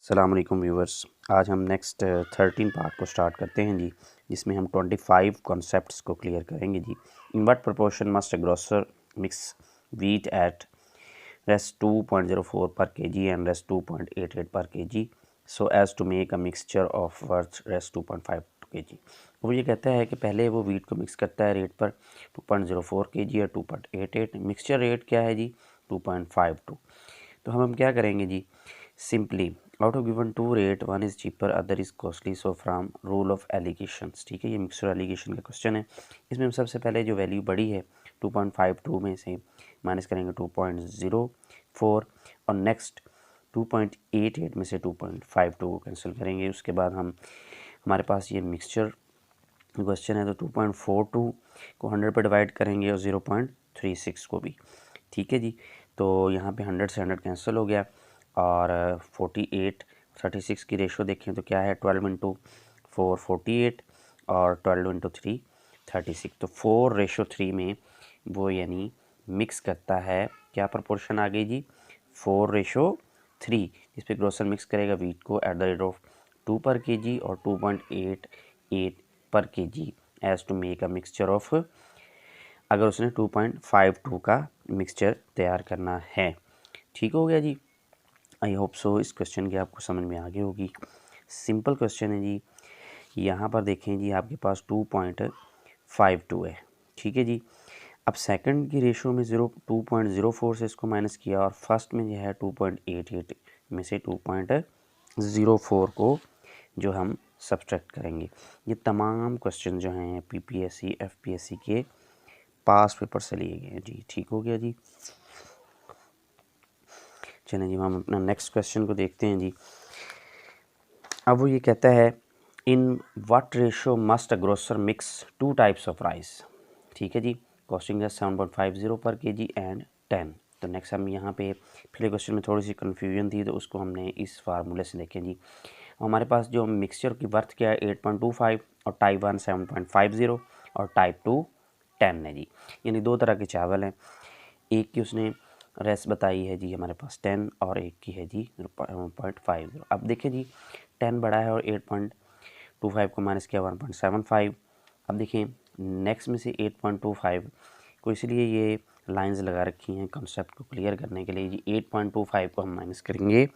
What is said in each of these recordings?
अस्सलाम वालेकुम व्यूवर्स। आज हम नेक्स्ट 13 पार्ट को स्टार्ट करते हैं जी, जिसमें हम 25 कॉन्सेप्ट्स को क्लियर करेंगे जी। In what proportion must a grocer mix wheat at rest 2.04 per kg and rest 2.88 per kg so as to make a mixture of worth rest 2.5 kg। वो ये कहता है कि पहले वो वीट को मिक्स करता है रेट पर 2.04 kg या 2.88। मिक्सचर रेट क्या है जी 2.52। तो हम क्या करेंगे जी, simply out of given two rate one is cheaper other is costly so from rule of alligations. ठीक है, ये मिक्सचर एलिगेशन का क्वेश्चन है। इसमें हम सबसे पहले जो वैल्यू बड़ी है 2.52 में से माइनस करेंगे 2.04 और नेक्स्ट 2.88 में से 2.52 को कैंसिल करेंगे। उसके बाद हमारे पास ये मिक्सचर क्वेश्चन है, तो 2.42 को 100 पे डिवाइड करेंगे और 0.36 को भी। ठीक है जी, तो यहाँ पे 100 से 100 कैंसिल हो गया और 48 36 की रेशो देखें तो क्या है 12 इंटू 4 48 और 12 इंटू 3 36। तो 4:3 में वो यानी मिक्स करता है, क्या प्रोपोर्शन आ गई जी 4:3, जिस पे ग्रोसर मिक्स करेगा वीट को at the rate of 2 per KG और 2.88 per KG as to make a mixture of, अगर उसने 2.52 का मिक्सचर तैयार करना है। ठीक हो गया जी, आई होप सो इस क्वेश्चन की आपको समझ में आ गई होगी। सिंपल क्वेश्चन है जी। यहाँ पर देखें जी आपके पास 2.52 है। ठीक है जी, अब सेकंड की रेशो में 2.04 से इसको माइनस किया और फर्स्ट में जो है 2.88 में से 2.04 को जो हम सब्सट्रैक्ट करेंगे। ये तमाम क्वेश्चन जो हैं पीपीएससी एफपीएससी के पास पेपर से लिए गए हैं जी। ठीक हो गया जी, चलें जी हम अपना नेक्स्ट क्वेश्चन को देखते हैं जी। अब वो ये कहता है in what ratio must a grocer mix 2 types of rice. ठीक है जी, कॉस्टिंग है 7.50 पर केजी एंड 10। तो नेक्स्ट हम यहाँ पे पिछले क्वेश्चन में थोड़ी सी कन्फ्यूजन थी, तो उसको हमने इस फार्मूले से देखें जी। हमारे पास जो मिक्सचर की वर्थ क्या है 8.25 और टाइप 1 7.50 और टाइप 2 10 है जी। यानी दो तरह के चावल हैं, एक की उसने रेस बताई है जी हमारे पास 10 और एक की है जी 0.50। अब देखिए जी 10 बड़ा है और 8.25 को माइनस किया 1.75। अब देखिए नेक्स्ट में से 8.25 को, इसलिए ये लाइंस लगा रखी हैं कॉन्सेप्ट को क्लियर करने के लिए जी। 8.25 को हम माइनस करेंगे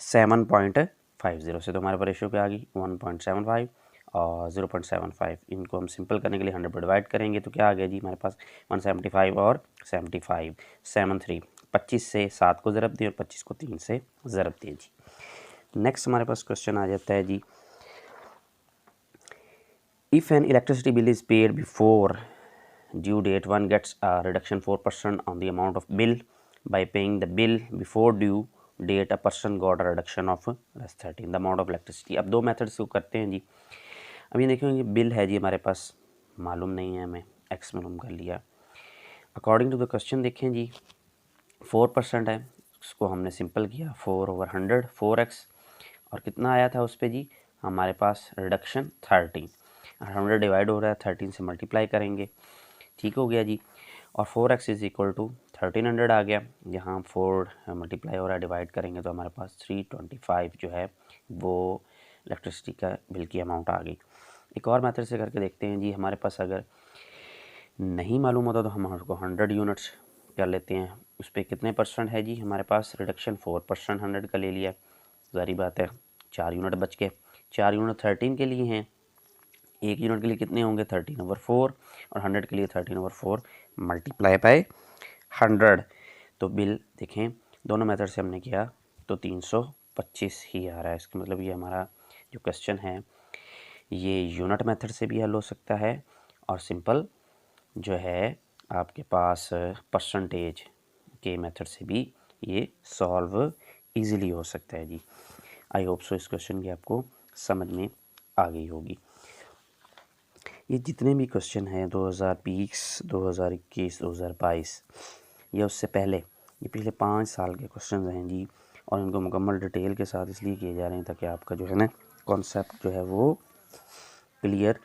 7.50 से, तो हमारे पास रेशियो पे आ गई 1.75 और 0.75। इनको हम सिंपल करने के लिए 100 पर डिवाइड करेंगे तो क्या आ गया जी हमारे पास 175 और 75 73। 25 से 7 को ज़रब दिए और 25 को 3 से ज़रब दिए जी। नेक्स्ट हमारे पास क्वेश्चन आ जाता है जी, if an electricity bill is paid before due date one gets a reduction 4% on the amount of bill, by paying the bill before due date a person got a reduction of रस 13 the amount of electricity. अब दो methods को करते हैं जी। अब ये देखेंगे bill है जी हमारे पास, मालूम नहीं है हमें, एक्स मालूम कर लिया। अकॉर्डिंग टू द क्वेश्चन देखें जी 4% है, उसको हमने सिंपल किया 4/100 4x, और कितना आया था उस पर जी हमारे पास रिडक्शन 13। 100 डिवाइड हो रहा है 13 से मल्टीप्लाई करेंगे। ठीक हो गया जी, और 4x इज़ इक्वल टू 1300 आ गया। यहाँ 4 मल्टीप्लाई हो रहा है, डिवाइड करेंगे तो हमारे पास 325 जो है वो इलेक्ट्रिसिटी का बिल की अमाउंट आ गई। एक और मेथड से करके देखते हैं जी। हमारे पास अगर नहीं मालूम होता तो हम उसको 100 यूनिट्स कर लेते हैं। उस पर कितने परसेंट है जी हमारे पास रिडक्शन 4%, 100 का ले लिया, ज़ाहिर बात है 4 यूनिट बच के। 4 यूनिट 13 के लिए हैं, 1 यूनिट के लिए कितने होंगे 13/4 और 100 के लिए 13/4 मल्टीप्लाई बाय 100। तो बिल देखें दोनों मेथड से हमने किया तो 325 ही आ रहा है। इसका मतलब ये हमारा जो क्वेश्चन है ये यूनिट मेथड से भी हल हो सकता है और सिंपल जो है आपके पास परसेंटेज के मेथड से भी ये सॉल्व इजीली हो सकता है जी। आई होप सो इस क्वेश्चन की आपको समझ में आ गई होगी। ये जितने भी क्वेश्चन हैं 2020 2021 2022 या उससे पहले, ये पिछले 5 साल के क्वेश्चन हैं जी, और इनको मुकम्मल डिटेल के साथ इसलिए किए जा रहे हैं ताकि आपका जो है ना कॉन्सेप्ट जो है वो क्लियर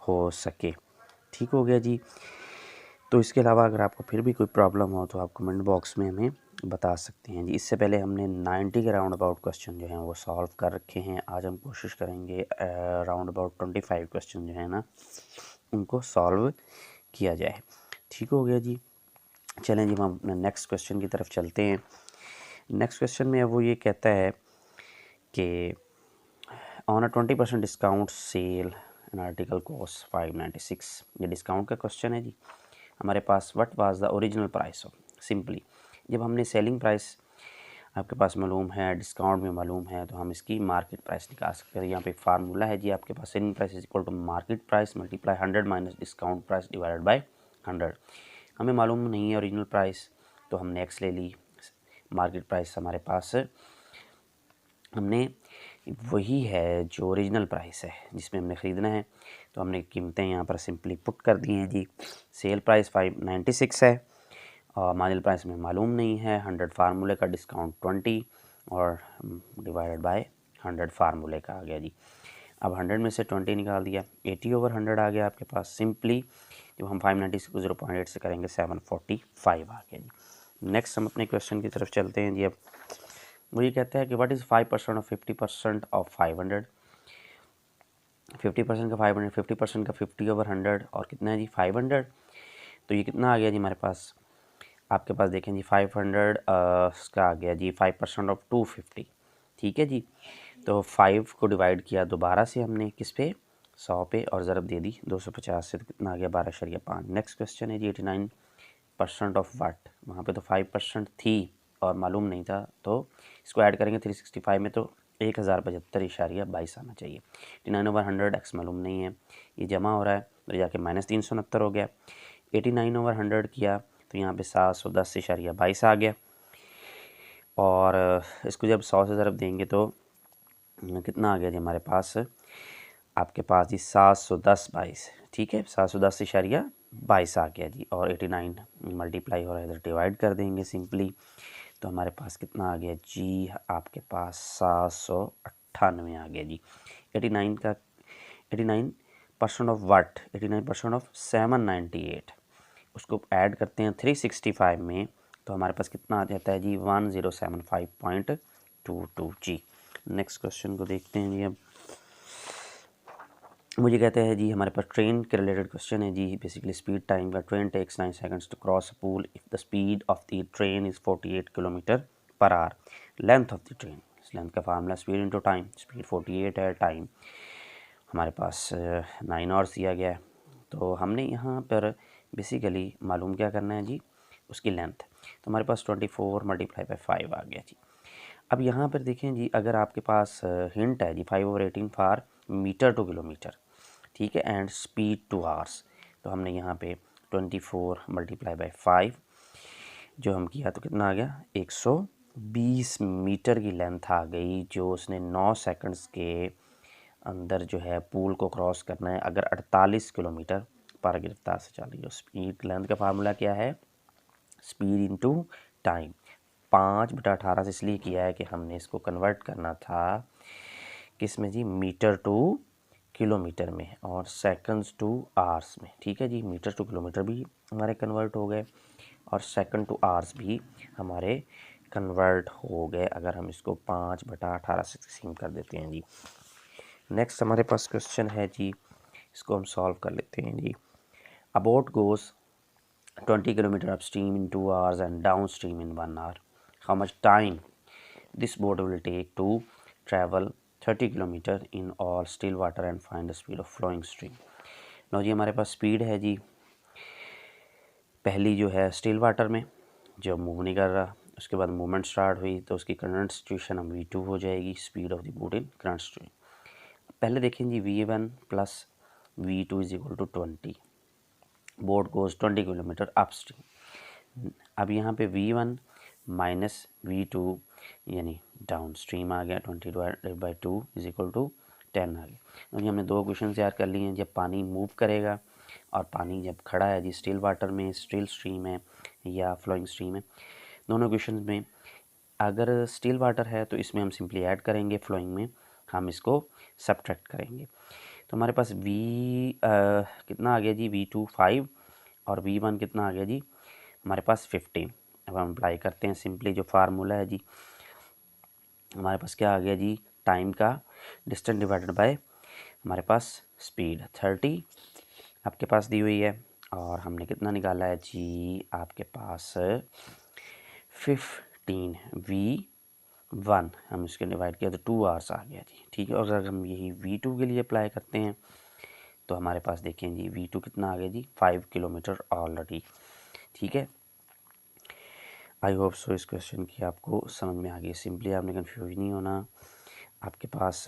हो सके। ठीक हो गया जी। तो इसके अलावा अगर आपको फिर भी कोई प्रॉब्लम हो तो आप कमेंट बॉक्स में हमें बता सकते हैं जी। इससे पहले हमने 90 के राउंड अबाउट क्वेश्चन जो हैं वो सॉल्व कर रखे हैं। आज हम कोशिश करेंगे राउंड अबाउट 25 क्वेश्चन जो है ना उनको सॉल्व किया जाए। ठीक हो गया जी। चलें जी, हम अपने नेक्स्ट क्वेश्चन की तरफ चलते हैं। नेक्स्ट क्वेश्चन में वो ये कहता है कि on a 20% discount sale an article cost 596। ये डिस्काउंट का क्वेश्चन है जी। हमारे पास what was the original price of. Simply जब हमने सेलिंग प्राइस आपके पास मालूम है, डिस्काउंट में मालूम है, तो हम इसकी मार्केट प्राइस निकाल सकते हैं। यहाँ पे एक फार्मूला है जी आपके पास, selling price is equal to market price multiply 100 minus discount price divided by 100। हमें मालूम नहीं है ओरिजिनल प्राइस, तो हमने एक्स ले ली। मार्केट प्राइस हमारे पास हमने वही है जो ओरिजिनल प्राइस है जिसमें हमने ख़रीदना है, तो हमने कीमतें यहाँ पर सिंपली पुट कर दी हैं जी। सेल प्राइस 596 है और मार्जिनल प्राइस में मालूम नहीं है। 100 फार्मूले का, डिस्काउंट 20 और डिवाइडेड बाय 100 फार्मूले का आ गया जी। अब 100 में से 20 निकाल दिया, 80/100 आ गया आपके पास। सिंपली जब हम 596 को 0.8 से करेंगे 745 आ गया जी। नेक्स्ट हम अपने क्वेश्चन की तरफ चलते हैं जी। अब वो ये कहता है कि व्हाट इज़ 5% ऑफ 50% ऑफ 500। 50% का 500, 50% का 50/100 और कितना है जी 500। तो ये कितना आ गया जी हमारे पास, आपके पास देखें जी 500 का आ गया जी 5% ऑफ 250। ठीक है जी। तो 5 को डिवाइड किया दोबारा से हमने किस पे, 100 पे, और ज़रब दे दी 250 से, तो कितना आ गया 12.5। नेक्स्ट क्वेश्चन है जी 89% ऑफ वाट। वहाँ पे तो 5% थी और मालूम नहीं था, तो इसको ऐड करेंगे 365 में तो 1075.22 आना चाहिए। 89/100 एक्स मालूम नहीं है, ये जमा हो रहा है तो जाके -369 हो गया। 89/100 किया तो यहाँ पे 710.22 आ गया, और इसको जब 100 से ज़रब देंगे तो कितना आ गया जी हमारे पास, आपके पास जी 710/22। ठीक है, 710.22 आ गया जी, और 89 मल्टीप्लाई हो रहा है इधर डिवाइड कर देंगे सिंपली, तो हमारे पास कितना आ गया जी, आपके पास 798 आ गया जी। 89 का 89% ऑफ वाट, 89% ऑफ 798, उसको ऐड करते हैं 365 में, तो हमारे पास कितना आ जाता है जी 1075.22 जी। नेक्स्ट क्वेश्चन को देखते हैं जी। अब मुझे कहते हैं जी हमारे पास ट्रेन के रिलेटेड क्वेश्चन है जी। बेसिकली स्पीड टाइम का, train takes 9 seconds to cross a pole if the speed of the train is 48 km/h। Length of the train, इस लेंथ का formula speed into time. Speed 48 है, time हमारे पास 9 hours दिया गया है। तो हमने यहाँ पर बेसिकली मालूम क्या करना है जी, उसकी लेंथ। तो हमारे पास 24 मल्टीप्लाई बाई 5 आ गया जी। अब यहाँ पर देखें जी, अगर आपके पास हिंट है जी 5/18 फॉर मीटर टू किलोमीटर, ठीक है, एंड स्पीड 2 आवर्स, तो हमने यहाँ पे 24 मल्टीप्लाई बाई 5 जो हम किया तो कितना आ गया 120 मीटर की लेंथ आ गई, जो उसने 9 सेकंड्स के अंदर जो है पूल को क्रॉस करना है अगर 48 किलोमीटर पर की रफ्तार से चल रही है। स्पीड लेंथ का फार्मूला क्या है, स्पीड इनटू टाइम। 5/18 से इसलिए किया है कि हमने इसको कन्वर्ट करना था किस में जी, मीटर टू किलोमीटर में, और सेकंड्स टू आवर्स में। ठीक है जी, मीटर टू किलोमीटर भी हमारे कन्वर्ट हो गए और सेकंड टू आवर्स भी हमारे कन्वर्ट हो गए अगर हम इसको 5/18 से तकसीम कर देते हैं जी। नेक्स्ट हमारे पास क्वेश्चन है जी, इसको हम सॉल्व कर लेते हैं जी। A boat goes 20 km upstream in 2 hours and downstream in 1 hour. How much time this boat will take to travel 30 km in all still water and find the speed of flowing stream. लो जी, हमारे पास speed है जी पहली जो है still water में जो move नहीं कर रहा, उसके बाद मूवमेंट स्टार्ट हुई तो उसकी करंट सिचुएशन अब V2 हो जाएगी, speed of the boat in current situation. पहले देखें जी V1 plus V2 is equal to 20, boat goes 20 km upstream. अब यहाँ पे V1 माइनस V2 यानी डाउन स्ट्रीम आ गया, 20 divided by 2 is equal to 10 आ गया। तो हमने दो क्वेश्चन तैयार कर लिए हैं, जब पानी मूव करेगा और पानी जब खड़ा है जी स्टिल वाटर में, स्टिल स्ट्रीम है या फ्लोइंग स्ट्रीम है, दोनों क्वेश्चन में अगर स्टिल वाटर है तो इसमें हम सिंपली ऐड करेंगे, फ्लोइंग में हम इसको सब्ट्रैक्ट करेंगे। तो हमारे पास कितना आ गया जी V2 5 और V1 कितना आ गया जी हमारे पास 15। अब हम अप्लाई करते हैं सिंपली जो फार्मूला है जी, हमारे पास क्या आ गया जी, टाइम का डिस्टेंस डिवाइडेड बाय हमारे पास स्पीड 30 आपके पास दी हुई है, और हमने कितना निकाला है जी, आपके पास 15v1, हम इसके डिवाइड किया तो 2 आवर्स आ गया जी। ठीक है, और अगर हम यही v2 के लिए अप्लाई करते हैं तो हमारे पास देखें जी v2 कितना आ गया जी, 5 किलोमीटर ऑलरेडी। ठीक है, आई होप सो इस क्वेश्चन की आपको समझ में आ गई। सिंपली आपने कंफ्यूज नहीं होना, आपके पास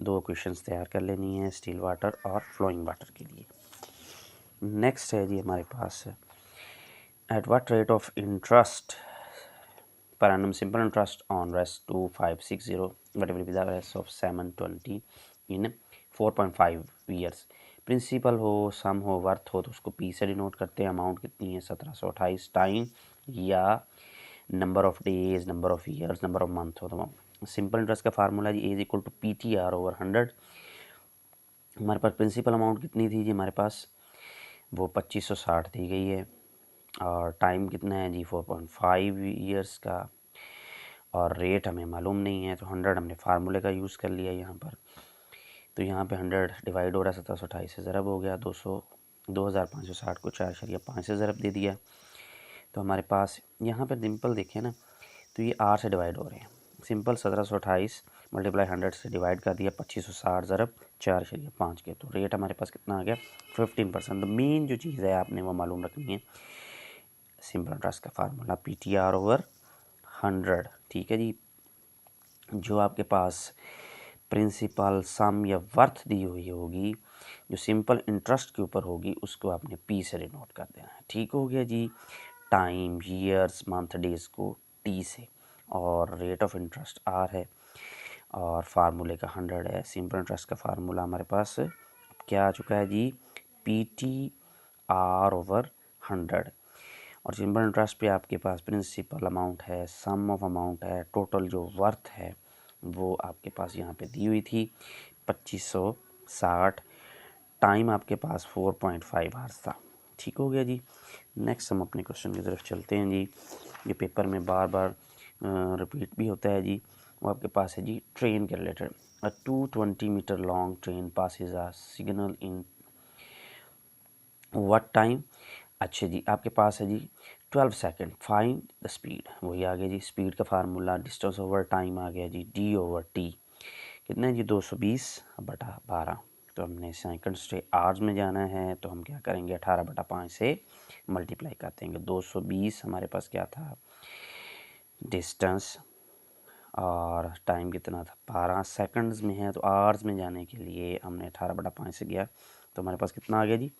2 क्वेश्चंस तैयार कर लेनी है स्टिल वाटर और फ्लोइंग वाटर के लिए। नेक्स्ट है जी हमारे पास, at what rate of interest per annum simple interest on rest 2560 what will be the rest of 720 in 4.5 years। Principal हो, सम हो, वर्थ हो तो उसको पी से डिनोट करते हैं। अमाउंट कितनी है 1728, टाइम या number of days, number of years, number of month हो तो सिंपल इंटरेस्ट का फार्मूला जी is equal to P T R over 100। हमारे पास प्रिंसिपल अमाउंट कितनी थी जी, हमारे पास वो 2560 दी गई है, और टाइम कितना है जी 4.5 ईयर्स का, और रेट हमें मालूम नहीं है तो 100 हमने फार्मूले का यूज़ कर लिया यहाँ पर। तो यहाँ पे 100 डिवाइड हो रहा है 1728 से ज़रब हो गया 2560 को 4.5 से ज़रब दे दिया। तो हमारे पास यहाँ पर सिंपल देखें ना तो ये 8 से डिवाइड हो रहे हैं। सिंपल 1728 मल्टीप्लाई 100 से डिवाइड कर दिया 2560 ज़रब 4.5 के, तो रेट हमारे पास कितना आ गया 15%। तो मेन जो चीज़ है आपने वो मालूम रखनी है, सिंपल इंटरेस्ट का formula P T R over 100। ठीक है जी, जो आपके पास प्रिंसिपल, सम या वर्थ दी हुई होगी जो सिंपल इंटरेस्ट के ऊपर होगी उसको आपने पी से डिनोट कर देना है। ठीक हो गया जी, टाइम, ईयर्स, मंथ, डेज को टी से, और रेट ऑफ इंटरेस्ट आर है, और फार्मूले का 100 है। सिंपल इंटरेस्ट का फार्मूला हमारे पास क्या आ चुका है जी, पी टी आर ओवर 100। और सिंपल इंटरेस्ट पे आपके पास प्रिंसिपल अमाउंट है, सम ऑफ अमाउंट है, टोटल जो वर्थ है वो आपके पास यहाँ पे दी हुई थी 2560, टाइम आपके पास 4.5 आवर्स था। ठीक हो गया जी। नेक्स्ट हम अपने क्वेश्चन की तरफ चलते हैं जी, ये पेपर में बार बार रिपीट भी होता है जी। वो आपके पास है जी ट्रेन के related, a 220 metre long train passes a signal in what time. अच्छा जी, आपके पास है जी 12 सेकंड, फाइंड द स्पीड। वही आ गया जी, स्पीड का फार्मूला डिस्टेंस ओवर टाइम आ गया जी डी ओवर टी, कितना है जी 220/12। तो हमने सेकंड से आवर्स में जाना है तो हम क्या करेंगे 18/5 से मल्टीप्लाई कर देंगे। 220 हमारे पास क्या था डिस्टेंस, और टाइम कितना था 12 सेकंड्स में है, तो आवर्स में जाने के लिए हमने 18/5 से गया तो हमारे पास कितना आ गया जी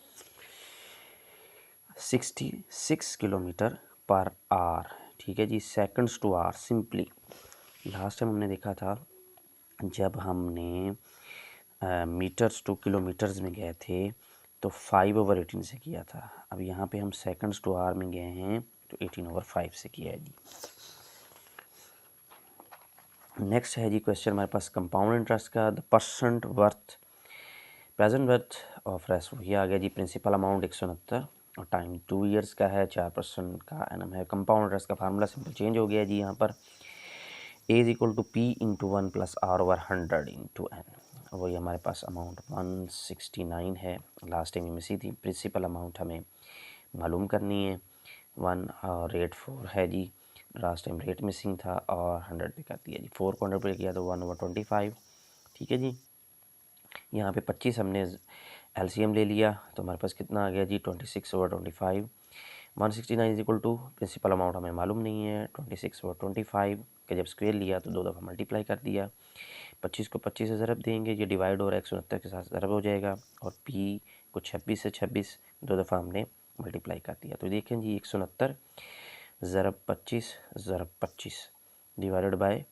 66 किलोमीटर पर आवर। ठीक है जी, seconds to hour. Simply last time हमने देखा था जब हमने मीटर्स टू किलोमीटर्स में गए थे तो 5/18 से किया था। अब यहाँ पे हम सेकंड्स टू आवर में गए हैं तो 18/5 से किया है जी। नेक्स्ट है जी क्वेश्चन हमारे पास कंपाउंड इंटरेस्ट का, the percent worth present worth of rest. वही आ गया जी प्रिंसिपल अमाउंट 169, और टाइम 2 ईयर्स का है, 4% का एनम है। कंपाउंड इंटरेस्ट का फार्मूला सिंपल चेंज हो गया जी, यहाँ पर A is equal to P into 1 plus R over 100 into N. वही हमारे पास अमाउंट 169 है, लास्ट टाइम मिसी थी। प्रिंसिपल अमाउंट हमें मालूम करनी है 1, और रेट 4 है जी, लास्ट टाइम रेट मिसिंग था और 100 पे कर दिया जी। 4 को 100 पे किया तो 1/25। ठीक है जी, यहाँ पे 25 हमने एलसीएम ले लिया तो हमारे पास कितना आ गया जी 26/25। 169 is equal to principal amount हमें मालूम नहीं है 26/25 के जब स्क्वेयर लिया तो 2 दफ़ा मल्टीप्लाई कर दिया। 25 को 25 से ज़रब देंगे, ये डिवाइड हो रहा है 169 के साथ ज़रब हो जाएगा, और पी को 26 से 26 2 दफ़ा हमने मल्टीप्लाई कर दिया। तो देखें जी 169 ज़रब 25 ज़रब 25 डिवाइडेड बाय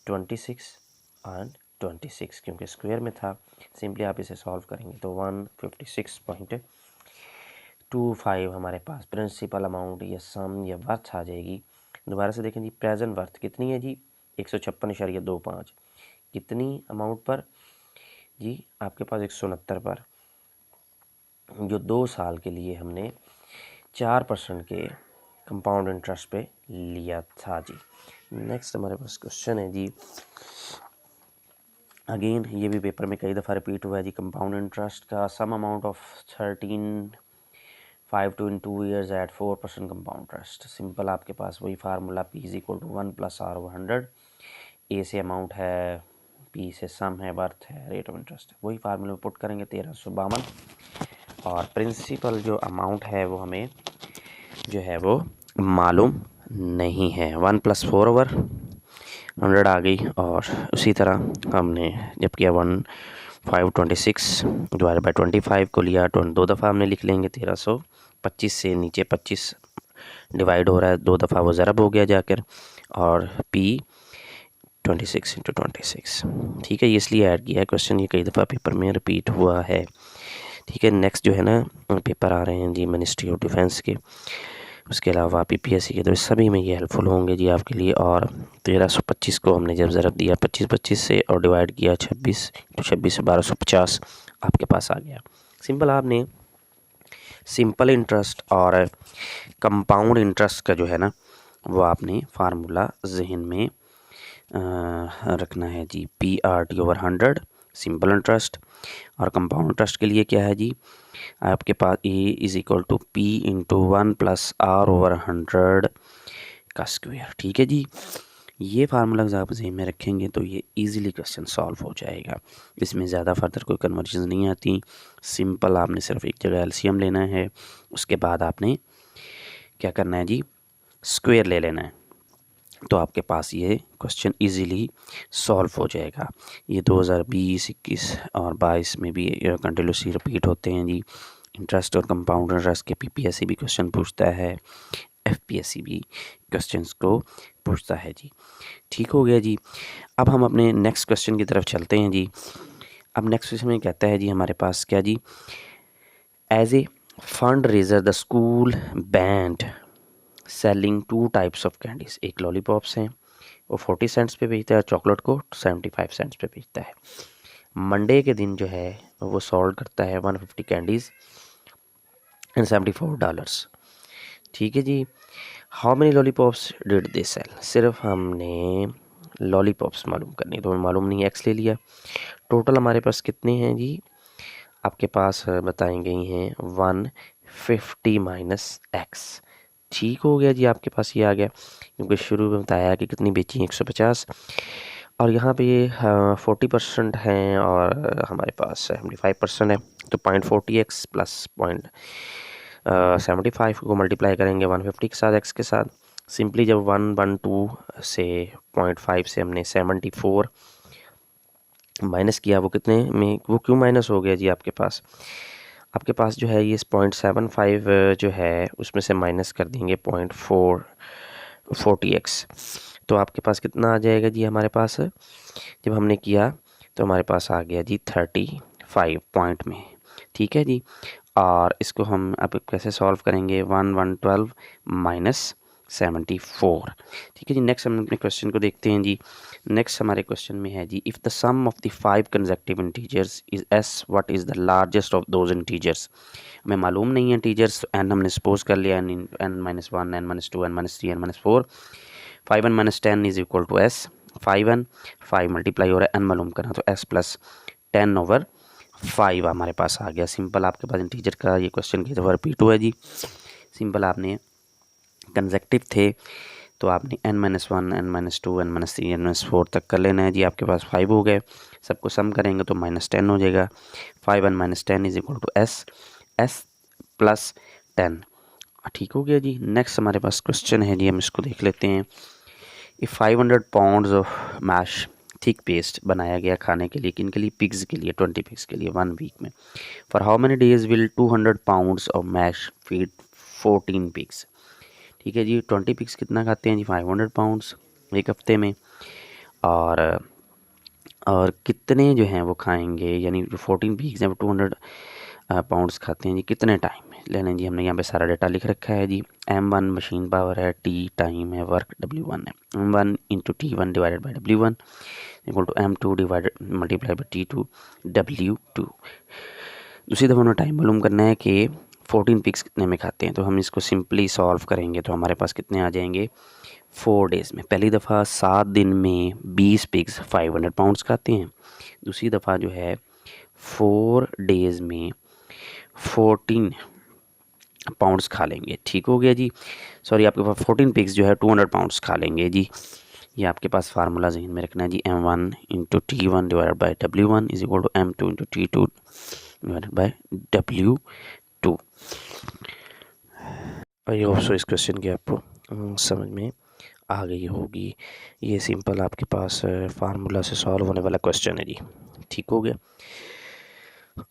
26 एंड 26, क्योंकि स्क्वायर में था। सिंपली आप इसे सॉल्व करेंगे तो 156.25 हमारे पास प्रिंसिपल अमाउंट या सम या वर्थ आ जाएगी। दोबारा से देखें जी, प्रेजेंट वर्थ कितनी है जी 156.25, कितनी अमाउंट पर जी आपके पास 169 पर, जो 2 साल के लिए हमने 4% के कंपाउंड इंटरेस्ट पे लिया था जी। नेक्स्ट हमारे पास क्वेश्चन है जी, अगेन ये भी पेपर में कई दफ़ा रिपीट हुआ है जी। कंपाउंड इंटरेस्ट का sum amount of 13.5 to in 2 years at 4% compound interest. Simple आपके पास वही फार्मूला P = 1 + R/100। ए से अमाउंट है, P से सम है, वर्थ है, रेट ऑफ इंटरेस्ट है। वही फार्मूले में पुट करेंगे 1352। और प्रिंसिपल जो अमाउंट है वो हमें जो है वो मालूम नहीं है। 1 + 4/100 आ गई। और उसी तरह हमने जब किया 1526 डिवाइड बाई 25 को लिया, 2 दफ़ा हमने लिख लेंगे 1325 से नीचे 25 डिवाइड हो रहा है, 2 दफ़ा वो ज़रब हो गया जाकर, और P 26 × 26। ठीक है, ये इसलिए ऐड किया है, क्वेश्चन ये कई दफ़ा पेपर में रिपीट हुआ है। ठीक है, नेक्स्ट जो है ना पेपर आ रहे हैं जी मिनिस्ट्री ऑफ डिफेंस के, उसके अलावा PPSC के, तो सभी में ये हेल्पफुल होंगे जी आपके लिए। और 1325 को हमने जब ज़रब दिया 25 से और डिवाइड किया 26 तो 26 से 1250 आपके पास आ गया। सिंपल आपने सिंपल इंटरेस्ट और कंपाउंड इंटरेस्ट का जो है ना वो आपने फार्मूला जहन में रखना है जी। PRT/100 सिंपल इंटरेस्ट, और कंपाउंड इंटरेस्ट के लिए क्या है जी, आपके पास A = P × 1 + R/100 का स्क्वायर। ठीक है जी, ये फार्मूला आप जहन में रखेंगे तो ये इजीली क्वेश्चन सॉल्व हो जाएगा। इसमें ज़्यादा फर्दर कोई कन्वर्जन नहीं आती। सिंपल आपने सिर्फ एक जगह LCM लेना है, उसके बाद आपने क्या करना है जी, स्क्वायर ले लेना है, तो आपके पास ये क्वेश्चन इजीली सॉल्व हो जाएगा। ये 2020, 21 और 22 में भी कंटिन्यूसली रिपीट होते हैं जी। इंटरेस्ट और कंपाउंड इंटरेस्ट के PPSC भी क्वेश्चन पूछता है, FPSC भी क्वेश्चंस को पूछता है जी। ठीक हो गया जी। अब हम अपने नेक्स्ट क्वेश्चन की तरफ चलते हैं जी। अब नेक्स्ट क्वेश्चन में कहता है जी हमारे पास क्या जी, as a fund raiser the school band selling 2 types of candies. एक लॉलीपॉप्स हैं वो 40 सेंट्स पे बेचता है, चॉकलेट को 75 सेंट्स पे बेचता है। मंडे के दिन जो है वो सोल्ड करता है 150 कैंडीज़ एंड $74। ठीक है जी। How many lollipops did they sell. सिर्फ हमने लॉलीपॉप्स मालूम करनी, तो मालूम नहीं, एक्स ले लिया। टोटल हमारे पास कितने हैं जी, आपके पास बताई गई हैं 150 - x। ठीक हो गया जी, आपके पास ये आ गया, क्योंकि शुरू में बताया कि कितनी बेची 150, और यहाँ पे 40% हैं और हमारे पास 75% है, तो 0.40x + 0.75 को मल्टीप्लाई करेंगे 150 के साथ, x के साथ। सिंपली जब 112 से 0.5 से हमने 74 माइनस किया, वो कितने में, वो क्यों माइनस हो गया जी, आपके पास जो है ये 0.75 जो है उसमें से माइनस कर देंगे 0.40x, तो आपके पास कितना आ जाएगा जी, हमारे पास जब हमने किया तो हमारे पास आ गया जी 35 पॉइंट में। ठीक है जी, और इसको हम अब कैसे सॉल्व करेंगे, 1112 - 74। ठीक है जी। नेक्स्ट हम अपने क्वेश्चन को देखते हैं जी। नेक्स्ट हमारे क्वेश्चन में है जी, if the sum of the 5 consecutive integers is s, what is the largest of those integers. हमें मालूम नहीं है इंटीजर्स, n हमने सपोज कर लिया, n - 1, n - 2, n - 3, n - 4, 5n - 10 = s। 5n 5 multiply हो रहा है, n मालूम करना, तो s + 10/5 हमारे पास आ गया। सिंपल आपके पास इंटीजर का ये क्वेश्चन की दफ़ा रिपीट हुआ है जी। सिंपल आपने कंसेक्टिव थे तो आपने n - 1, n - 2, n - 3, n - 4 तक कर लेना है जी। आपके पास 5 हो गए, सबको सम करेंगे तो -10 हो जाएगा। 5n - 10 = s + 10। ठीक हो गया जी। नेक्स्ट हमारे पास क्वेश्चन है जी, हम इसको देख लेते हैं। If 500 pounds of mash thick paste बनाया गया खाने के लिए, किन के लिए, पिग्स के लिए, 20 पिग्स के लिए 1 वीक में। For how many days will 200 pounds of mash feed 14 pigs. ठीक है जी, 20 पिग्स कितना खाते हैं जी, 500 पाउंड्स एक हफ्ते में, और कितने जो हैं वो खाएंगे, यानी जो 14 पिग्स हैं वो 200 पाउंड्स खाते हैं जी, कितने टाइम में लेने जी। हमने यहाँ पे सारा डाटा लिख रखा है जी। M1 मशीन पावर है, T टाइम है, वर्क W1 है। M1 × T1 divided by W1 = M2 divided multiply by T2 W2। दूसरी दफ़ा उन्हें टाइम मालूम करना है कि 14 पिग्स कितने में खाते हैं, तो हम इसको सिंपली सॉल्व करेंगे तो हमारे पास कितने आ जाएंगे 4 डेज़ में। पहली दफ़ा 7 दिन में 20 पिग्स 500 पाउंड्स खाते हैं। दूसरी दफ़ा जो है 4 डेज़ में 14 पाउंड्स खा लेंगे। ठीक हो गया जी। सॉरी, आपके पास 14 पिग्स जो है 200 पाउंड्स खा लेंगे जी। ये आपके पास फार्मूला जहन में रखना है जी, M1 into T1 divided by W1 is equal to M2 into T2 divided by W2। I hope so इस क्वेश्चन की आपको समझ में आ गई होगी। ये सिंपल आपके पास फार्मूला से सॉल्व होने वाला क्वेश्चन है जी। ठीक हो गया।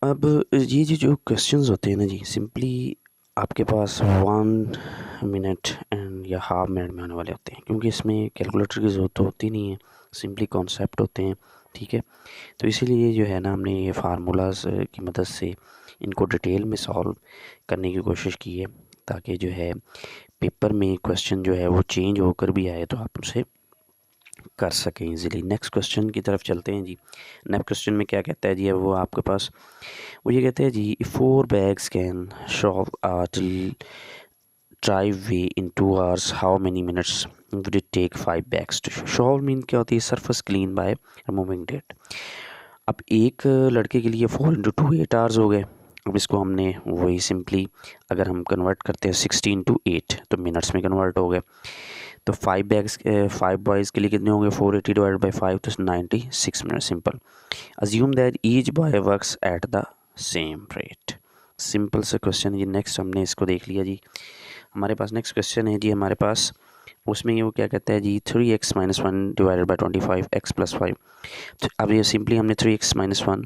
अब ये जो क्वेश्चंस होते हैं ना जी, सिंपली आपके पास 1 मिनट एंड या हाफ मिनट में आने वाले होते हैं, क्योंकि इसमें कैलकुलेटर की ज़रूरत तो होती नहीं है, सिंपली कॉन्सेप्ट होते हैं। ठीक है, तो इसीलिए जो है ना हमने ये फार्मूलाज की मदद से इनको डिटेल में सॉल्व करने की कोशिश की है, ताकि जो है पेपर में क्वेश्चन जो है वो चेंज होकर भी आए तो आप उसे कर सकें इजीली। नेक्स्ट क्वेश्चन की तरफ चलते हैं जी। नेक्स्ट क्वेश्चन में क्या कहता है जी, वो आपके पास वो ये कहते हैं जी 4 bags can shop till driveway in 2 hours, how many minutes would it take 5 bags to shovel. Mean क्या होती है, सरफेस क्लीन बाय रिमूविंग डेट। अब एक लड़के के लिए 4 into 2 8 hours हो गए। अब इसको हमने वही सिंपली अगर हम कन्वर्ट करते हैं 16 into 8 तो मिनट्स में कन्वर्ट हो गए। तो 5 बैग्स 5 बॉयज़ के लिए कितने होंगे, 480 डिवाइडेड बाई 5 तो 96 minute. Simple assume that each boy works at the same rate. Simple सा क्वेश्चन है जी। नेक्स्ट हमने इसको देख लिया जी। हमारे पास नेक्स्ट क्वेश्चन है जी, हमारे पास उसमें ये वो क्या कहता है जी 3x - 1 डिवाइडेड बाई 25 x + 5। अब ये सिंपली हमने 3x - 1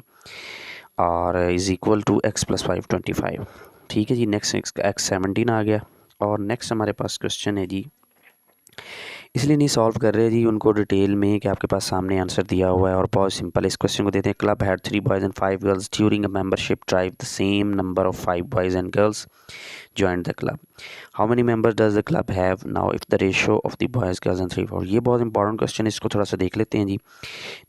और इज़ इक्वल टू x + 5 25। ठीक है जी। नेक्स्ट x 17 आ गया। और नेक्स्ट हमारे पास क्वेश्चन है जी, इसलिए नहीं सॉल्व कर रहे जी उनको डिटेल में कि आपके पास सामने आंसर दिया हुआ है और बहुत सिंपल। इस क्वेश्चन को देते हैं, club had 3 boys and 5 girls during a membership drive the same number of 5 boys and girls joined the club. How many members does the club have now if the ratio of the boys girls and 3 4? ये बहुत important question है, इसको थोड़ा सा देख लेते हैं जी।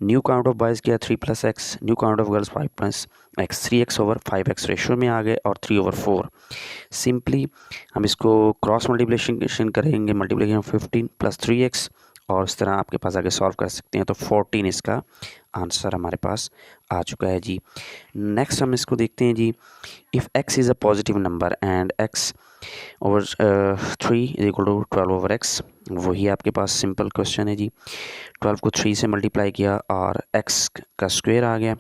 New count of boys किया 3 + x, new count of girls 5 + x, 3x over 5x ratio में आ गए और 3/4। सिंपली हम इसको क्रॉस मल्टीप्लिकेशन करेंगे, मल्टीप्लिकेशन 15 + 3x और इस तरह आपके पास आगे सॉल्व कर सकते हैं। तो 14 इसका आंसर हमारे पास आ चुका है जी। नेक्स्ट हम इसको देखते हैं जी, if x is a positive number and x over 3 is equal to 12/x। वही आपके पास सिंपल क्वेश्चन है जी। 12 को 3 से मल्टीप्लाई किया और x का स्क्वायर आ गया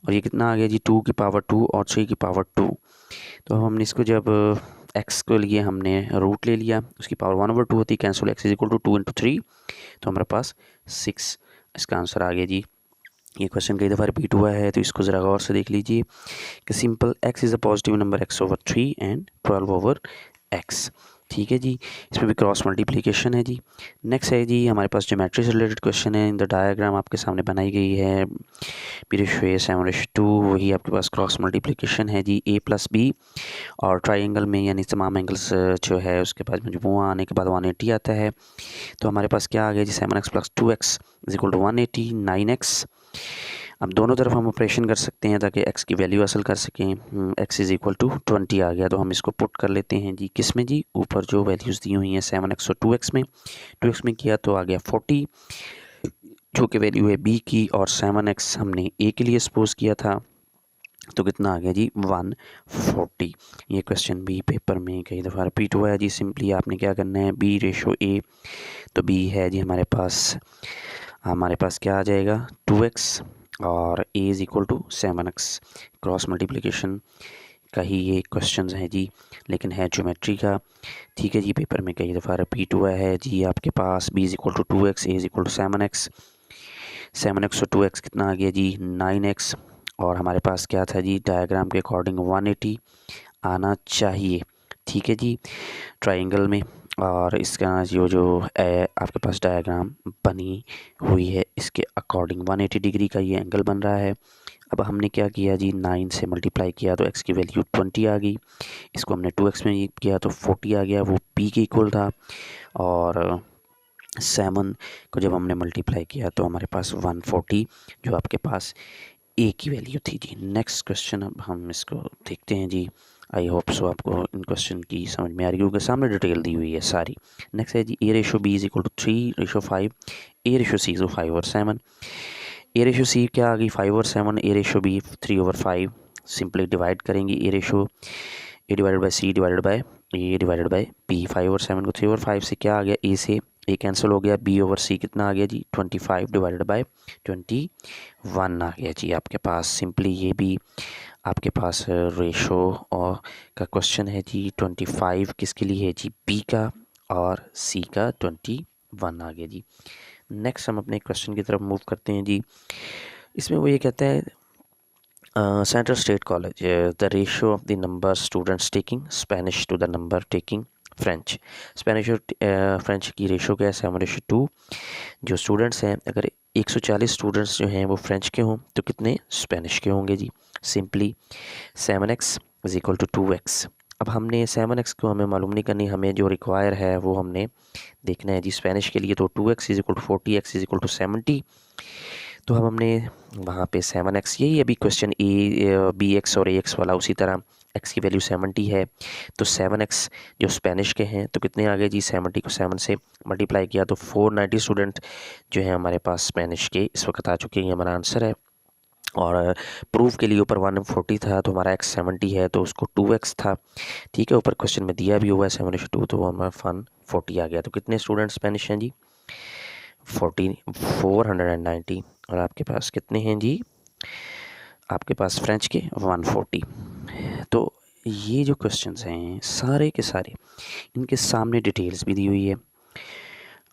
और ये कितना आ गया जी 2 की पावर 2 और 3 की पावर 2। तो हमने इसको जब x के लिए हमने रूट ले लिया, उसकी पावर 1/2 होती, cancel x is equal to 2 × 3 तो हमारे पास 6 इसका आंसर आ गया जी। ये क्वेश्चन कई दफ़ा रिपीट हुआ है तो इसको ज़रा गौर से देख लीजिए कि simple x is a positive number x/3 and 12/x। ठीक है जी। इसमें भी क्रॉस मल्टीप्लिकेशन है जी। नेक्स्ट है जी हमारे पास ज्योमेट्री से रिलेटेड क्वेश्चन है। इन द डायग्राम आपके सामने बनाई गई है P/A 7/2। वही आपके पास क्रॉस मल्टीप्लिकेशन है जी a + b और ट्राइंगल में यानी तमाम एंगल्स जो है उसके पास मजमूआ आने के बाद 180 आता है। तो हमारे पास क्या आ गया जी 7x + 2x is equal to 180 9x। अब दोनों तरफ हम ऑपरेशन कर सकते हैं ताकि x की वैल्यू हासिल कर सकें। x इज़ इक्वल टू 20 आ गया, तो हम इसको पुट कर लेते हैं जी किस में जी, ऊपर जो वैल्यूज़ दी हुई हैं 7x और 2x में। 2x में किया तो आ गया 40 जो कि वैल्यू है b की, और 7x हमने a के लिए सपोज किया था तो कितना आ गया जी 140। ये क्वेश्चन भी पेपर में कई दफ़ा रिपीट हुआ है जी। सिंपली आपने क्या करना है b/a, तो b है जी हमारे पास क्या आ जाएगा 2x और a is equal to 7x। Cross multiplication का ही ये क्वेश्चन है जी, लेकिन है ज्योमेट्री का। ठीक है जी, पेपर में कई दफ़ा रिपीट हुआ है जी। आपके पास b is equal to 2x, a is equal to 7x। 7x और 2x कितना आ गया जी 9x, और हमारे पास क्या था जी डायग्राम के अकॉर्डिंग 180 आना चाहिए। ठीक है जी ट्राइंगल में, और इसका जो आपके पास डायग्राम बनी हुई है इसके अकॉर्डिंग 180 डिग्री का ये एंगल बन रहा है। अब हमने क्या किया जी 9 से मल्टीप्लाई किया तो x की वैल्यू 20 आ गई। इसको हमने 2x में किया तो 40 आ गया, वो p के इक्वल था। और 7 को जब हमने मल्टीप्लाई किया तो हमारे पास 140 जो आपके पास a की वैल्यू थी जी। नेक्स्ट क्वेश्चन अब हम इसको देखते हैं जी। आई होप सो आपको इन क्वेश्चन की समझ में आ रही होगी, सामने डिटेल दी हुई है सारी। नेक्स्ट है जी A/B is equal to 3/5, A/C तो 5 और 7, A/C क्या आ गई 5 और 7, A/B 3/5, सिंपली डिवाइड करेंगे A divided by C divided by A divided by B। 5 और 7 को 3 और 5 से क्या आ गया, A से A कैंसिल हो गया, B/C कितना आ गया जी 25 डिवाइडेड बाई 21 आ गया जी आपके पास। सिंपली ये भी आपके पास रेशो और का क्वेश्चन है जी। 25 किसके लिए है जी, B का, और C का 21 आ गया जी। नेक्स्ट हम अपने क्वेश्चन की तरफ मूव करते हैं जी। इसमें वो ये कहता है central state college, the ratio of the number students taking Spanish to the number taking French. Spanish और फ्रेंच की रेशो क्या है 7:2। जो स्टूडेंट्स हैं, अगर 140 स्टूडेंट्स जो हैं वो फ्रेंच के हों तो कितने स्पेनिश के होंगे जी। Simply 7x is equal to 2x। अब हमने 7x को हमें मालूम नहीं करनी, हमें जो रिक्वायर है वो हमने देखना है जी स्पेनिश के लिए। तो 2x is equal to 40, x is equal to 70। तो अब हमने वहाँ पे 7x, यही अभी क्वेश्चन BX और AX वाला, उसी तरह x की वैल्यू 70 है तो 7x जो स्पेनिश के हैं तो कितने आ गए जी, 70 को 7 से मल्टीप्लाई किया तो 490 स्टूडेंट जो है हमारे पास स्पेनिश के इस वक्त आ चुके हैं। हमारा आंसर है। और प्रूफ के लिए ऊपर 140 था तो हमारा x 70 है तो उसको 2x था। ठीक है, ऊपर क्वेश्चन में दिया भी हुआ है 7:2 तो हमारा 140 आ गया। तो कितने स्टूडेंट स्पेनिश हैं जी 490। और आपके पास कितने हैं जी, आपके पास फ्रेंच के 140। तो ये जो क्वेश्चंस हैं सारे के सारे, इनके सामने डिटेल्स भी दी हुई है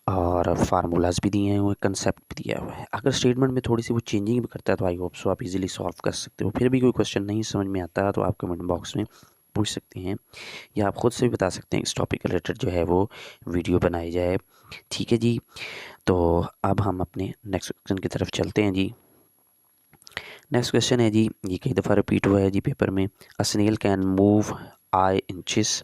और फार्मूलाज भी दिए हुए हैं, कंसेप्ट भी दिया हुआ है। अगर स्टेटमेंट में थोड़ी सी वो चेंजिंग भी करता है तो आई होप सो आप इजीली सॉल्व कर सकते हो। फिर भी कोई क्वेश्चन नहीं समझ में आता तो आप कमेंट बॉक्स में पूछ सकते हैं या आप ख़ुद से भी बता सकते हैं इस टॉपिक के रिलेटेड जो है वो वीडियो बनाई जाए। ठीक है जी, तो अब हम अपने नेक्स्ट क्वेश्चन की तरफ चलते हैं जी। नेक्स्ट क्वेश्चन है जी, ये कई दफ़ा रिपीट हुआ है जी पेपर में। A snail can move I inches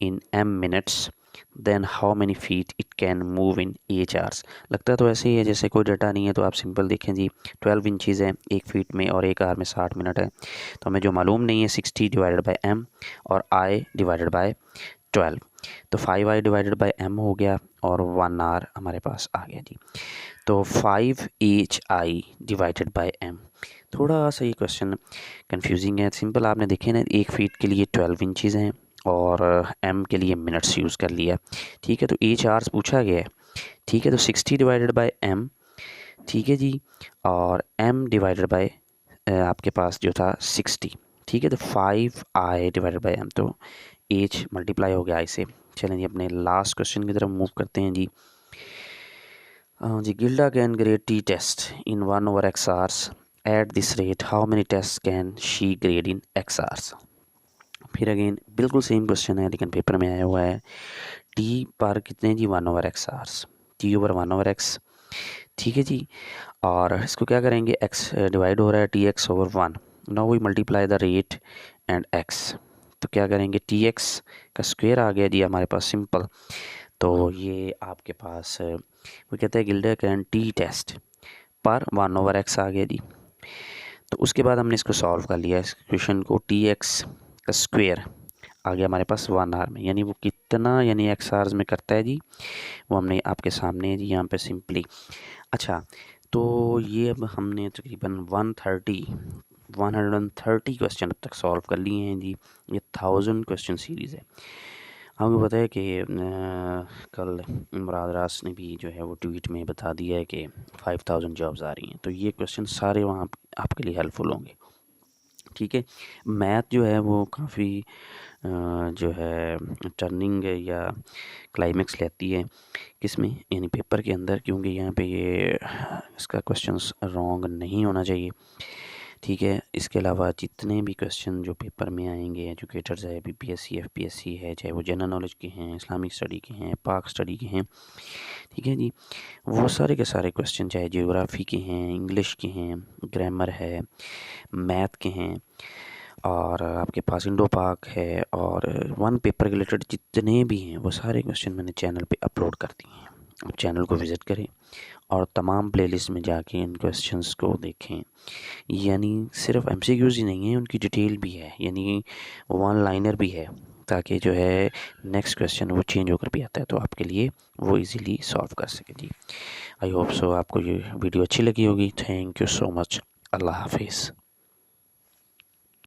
in m minutes, then how many feet it can move in h hours। लगता तो ऐसे ही है जैसे कोई डाटा नहीं है, तो आप सिंपल देखें जी 12 इंचज़ है 1 फीट में और 1 आवर में 60 मिनट है। तो हमें जो मालूम नहीं है 60 डिवाइडेड बाई m और I डिवाइडेड बाई 12, तो 5I डिवाइडेड बाई m हो गया और 1 आवर हमारे पास आ गया जी। तो 5HI डिवाइडेड बाई m, थोड़ा सा ये क्वेश्चन कंफ्यूजिंग है। सिंपल आपने देखे ना 1 फीट के लिए 12 इंचज़ हैं और m के लिए मिनट्स यूज़ कर लिया। ठीक है, तो h आवर्स पूछा गया है। ठीक है, तो 60 डिवाइडेड बाई m, ठीक है जी, और m डिवाइडेड बाई आपके पास जो था 60। ठीक है, तो 5I डिवाइडेड बाई m, तो h मल्टीप्लाई हो गया I से। चलें जी अपने लास्ट क्वेश्चन की तरफ मूव करते हैं जी। जी, Gilda can grade T test in 1/x hours at this rate, how many test can she grade in x hours। फिर अगेन बिल्कुल सेम क्वेश्चन है लेकिन पेपर में आया हुआ है। टी पर कितने जी 1/x hours, T over 1/x। ठीक है जी, और इसको क्या करेंगे, x डिवाइड हो रहा है tx over 1। Now we multiply the rate and x, तो क्या करेंगे tx का स्क्वायर आ गया जी हमारे पास सिंपल। तो ये आपके पास वो कहते हैं गिल्डा कैन टी टेस्ट पर 1/x आ गया जी। तो उसके बाद हमने इसको सॉल्व कर लिया इस क्वेश्चन को, tx का स्क्वायर आ गया हमारे पास 1 आवर में, यानी वो कितना यानी x आवर्स में करता है जी, वो हमने आपके सामने जी यहाँ पे सिंपली। अच्छा, तो ये अब हमने तकरीबन 130 क्वेश्चन अब तक सॉल्व कर लिए हैं जी। ये 1000 क्वेश्चन सीरीज़ है। हमें पता है कि कल मुराद रास ने भी जो है वो ट्वीट में बता दिया है कि 5000 जॉब्स आ रही हैं, तो ये क्वेश्चन सारे वहाँ आपके लिए हेल्पफुल होंगे। ठीक है, मैथ जो है वो काफ़ी जो है टर्निंग या क्लाइमेक्स लेती है किसमें, यानी पेपर के अंदर, क्योंकि यहाँ पे ये इसका क्वेश्चंस रॉन्ग नहीं होना चाहिए। ठीक है, इसके अलावा जितने भी क्वेश्चन जो पेपर में आएंगे, एजुकेटर्स है, BPSC FPSC है, चाहे वो जनरल नॉलेज के हैं, इस्लामिक स्टडी के हैं, पाक स्टडी के हैं, ठीक है जी, वो सारे के सारे क्वेश्चन चाहे जियोग्राफी के हैं, इंग्लिश के हैं, ग्रामर है, मैथ के हैं, और आपके पास इंडो पाक है, और वन पेपर के रिलेटेड जितने भी हैं वो सारे क्वेश्चन मैंने चैनल पे अपलोड कर दिए हैं। आप चैनल को विज़िट करें और तमाम प्लेलिस्ट में जाके इन क्वेश्चंस को देखें। यानी सिर्फ एमसीक्यूज़ ही नहीं है, उनकी डिटेल भी है, यानी वन लाइनर भी है, ताकि जो है नेक्स्ट क्वेश्चन वो चेंज होकर भी आता है तो आपके लिए वो इजीली सॉल्व कर सके जी। आई होप सो आपको ये वीडियो अच्छी लगी होगी। Thank you so much. अल्लाह हाफिज़।